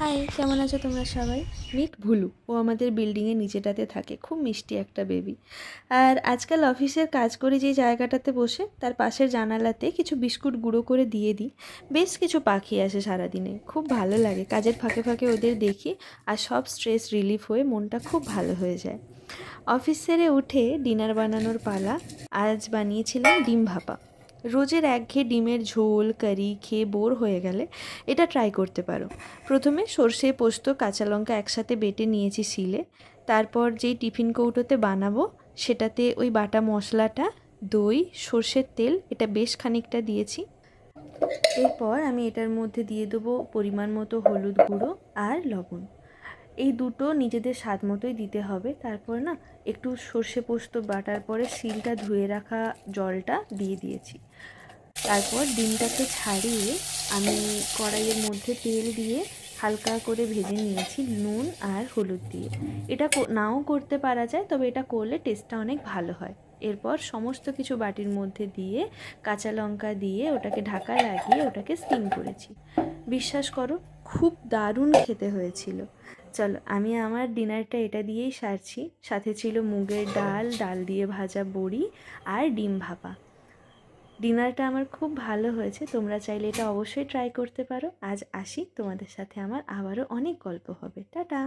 High, কেমন আছো তোমরা সবাই? মিট ভুলু, ও আমাদের বিল্ডিংয়ের নিচেটাতে থাকে, খুব মিষ্টি একটা বেবি। আর আজকাল অফিসের কাজ করে যে জায়গাটাতে বসে তার পাশের জানালাতে কিছু বিস্কুট গুঁড়ো করে দিয়ে দিই। বেশ কিছু পাখি আসে সারাদিনে, খুব ভালো লাগে। কাজের ফাঁকে ফাঁকে ওদের দেখি আর সব স্ট্রেস রিলিফ হয়ে মনটা খুব ভালো হয়ে যায়। অফিস সেরে উঠে ডিনার বানানোর পালা। আজ বানিয়েছিলাম ডিম ভাপা। রোজের একঘেয়ে ডিমের ঝোল কারি খেয়ে বোর হয়ে গেলে এটা ট্রাই করতে পারো। প্রথমে সর্ষে পোস্ত কাঁচা লঙ্কা একসাথে বেটে নিয়েছি শিলে। তারপর যেই টিফিন কৌটোতে বানাবো সেটাতে ওই বাটা মশলাটা, দই, সর্ষের তেল এটা বেশ খানিকটা দিয়েছি। এরপর আমি এটার মধ্যে দিয়ে দেবো পরিমাণ মতো হলুদ গুঁড়ো আর লবণ। এই দুটো নিজেদের স্বাদ মতোই দিতে হবে। তারপর না একটু সর্ষে পোস্ত বাটার পরে শিলটা ধুয়ে রাখা জলটা দিয়ে দিয়েছি। তারপর ডিমটাকে ছাড়িয়ে আমি কড়াইয়ের মধ্যে তেল দিয়ে হালকা করে ভেজে নিয়েছি নুন আর হলুদ দিয়ে। এটা নাও করতে পারা যায়, তবে এটা করলে টেস্টটা অনেক ভালো হয়। এরপর সমস্ত কিছু বাটির মধ্যে দিয়ে কাঁচা লঙ্কা দিয়ে ওটাকে ঢাকা লাগিয়ে ওটাকে স্টিম করেছি। বিশ্বাস করো, খুব দারুণ খেতে হয়েছিল। চলো, আমি আমার ডিনারটা এটা দিয়েই সারছি। সাথে ছিল মুগের ডাল, ডাল দিয়ে ভাজা বড়ি আর ডিম ভাপা। ডিনারটা আমার খুব ভালো হয়েছে। তোমরা চাইলে এটা অবশ্যই ট্রাই করতে পারো। আজ আসি, তোমাদের সাথে আমার আবারও অনেক গল্প হবে। টাটা।